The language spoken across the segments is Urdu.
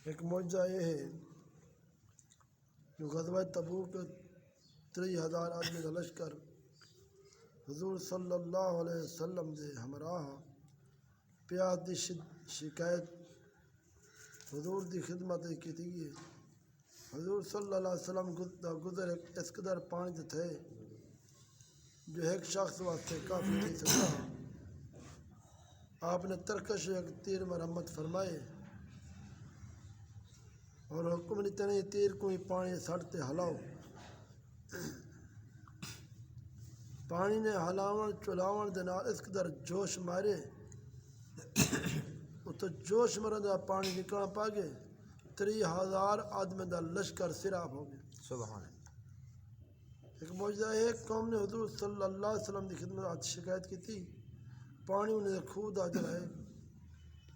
ایک معجزہ یہ ہے جو غزوہ تبوک 30,000 آدمی کا لشکر حضور صلی اللہ علیہ وسلم دے ہمراہ پیاس دی شکایت حضور دی خدمت کی تھی. حضور صلی اللہ علیہ وسلم گزر اس قدر پانی تے تھے جو ایک شخص واسطے کافی نہیں سکتا. آپ نے ترکش ایک تیر مرمت فرمائے اور حکم دیتے نہیں تیر کو ہی پانی سڑتے ہلاؤ. پانی نے ہلاون چلاون دے نال اس قدر جوش مارے تو جوش مرن دا پانی نکلنا پا گئے. 30,000 آدمی دا لشکر سیراب ہو گئے. سبحان اللہ. ایک معجزہ ہے قوم نے حضور صلی اللہ علیہ وسلم کی خدمت شکایت کی تھی پانی انہیں خود آ جڑا ہے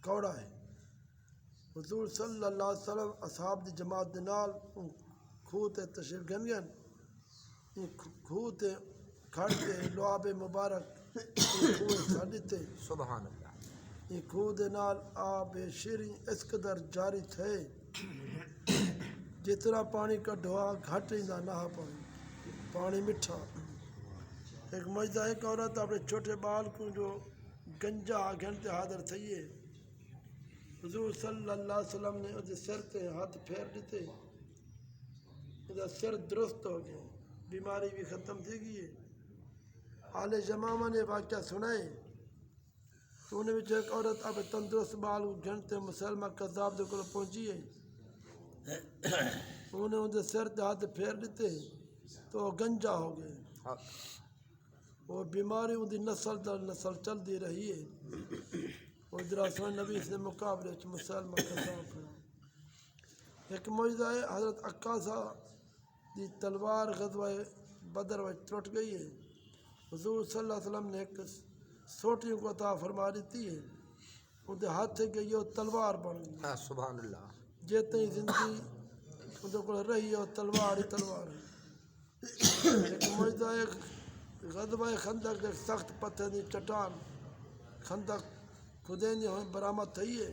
کوڑا ہے. حضور صلی اللہ علیہ وسلم اصحاب دی جماعت دے نال خوہ تے تشریف گن گئے. خوہ تے کھڑ کے لعاب مبارک خوہ چھڑ دیتے. سبحان اللہ. یہ خوہ دے نال آب شیریں اس قدر جاری تھے جتنا پانی کا ڈھوا گھٹ ہی نہ پانی میٹھا. ایک معجزہ ایک عورت اپنے چھوٹے بال کو جو گنجا گھنٹے حاضر تھی ہے. حضور صلی اللہ علیہ وسلم نے اس سر تے ہاتھ پھیر دیتے اس سر درست ہو گیا بیماری بھی ختم تھی گئی ہے. آل جمامہ نے واقعہ سنائے تو انہیں بھی ایک عورت اپنے تندرست بال کو گھنٹے مسلمہ کذاب دے کو پہنچی ہے. انہیں ان سر تے ہاتھ پھیر دیتے تو وہ گنجا ہو گئے. وہ بیماری ان کی نسل در نسل چل دی رہی ہے. اور دراسن نبی سے مقابلے مسلمہ کذاب کھڑا. ایک معجزہ ہے حضرت عکاشہ دی تلوار غزوہ بدر میں ٹوٹ گئی ہے. حضور صلی اللہ علیہ وسلم نے ایک سوٹیوں کو عطا فرما دیتی ہے ان کے ہاتھ گئی وہ تلوار بن گئی. سبحان اللہ. جتنی زندگی ان کو رہی ہے وہ تلوار ہی تلوار ہے. ایک معجزہ ایک غزوہ خندق ایک سخت پتھر دی چٹان خندق خدین ہوئے برآمد تھی ہے.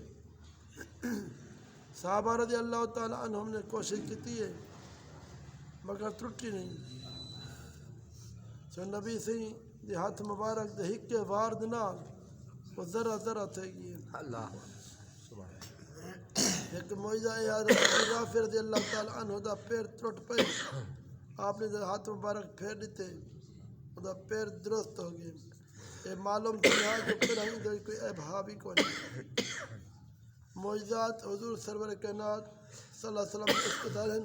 صحابہ رضی اللہ تعالیٰ عنہم نے کوشش کی ہے مگر ترٹی نہیں. سو نبی سے دی ہاتھ مبارک دے ہکے وار دے نال وہ ذرہ ذرہ تھے گئی. اللہ سبحان اللہ. ایک معجزہ ہے حضرت ابو غافر رضی اللہ تعالیٰ عنہ دا پیر ٹوٹ پے آپ نے ہاتھ مبارک پھیر دیتے وہ پیر درست ہو گئے. یہ معلوم کیا جو پھر ہمیں دے کوئی ابہابی کو نہیں. معجزات حضور سرور کائنات صلی اللہ علیہ وسلم اس قدر ہیں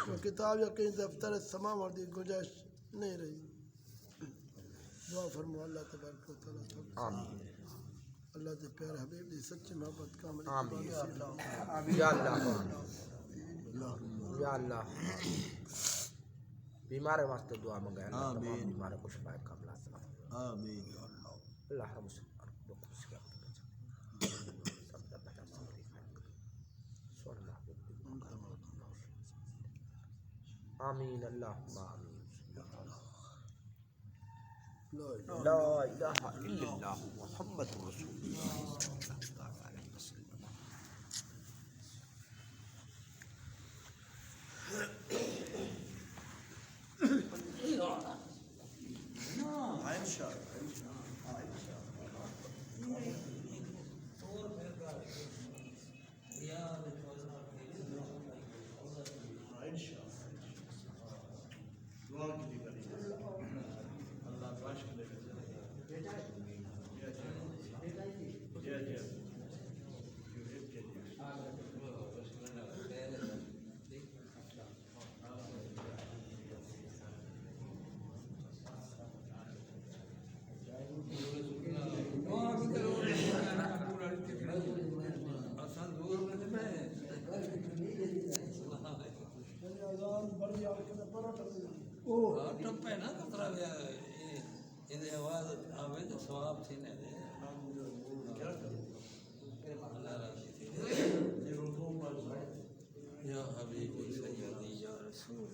وہ کتاب یا کہیں دفتر سما مردی گنجائش نہیں رہی. دعا فرمو اللہ تبارک و تعالیٰ. آمین. اللہ کے پیارے حبیب دی سچی محبت کا عمل. آمین یا اللہ. یا اللہ. بیمار واسطے دعا منگائے اللہ تمام بیمار کو شفا کاملہ عطا فرمائے. آمین یا اللہ. اللہ رب سے آمین اللہم آمین. لا الہ الا اللہ محمد رسول اللہ صلی اللہ علیہ وسلم. ٹپے نا کترا یہ آواز آوے تو ثواب تھی نے یا حبیبی سیدی یا رسول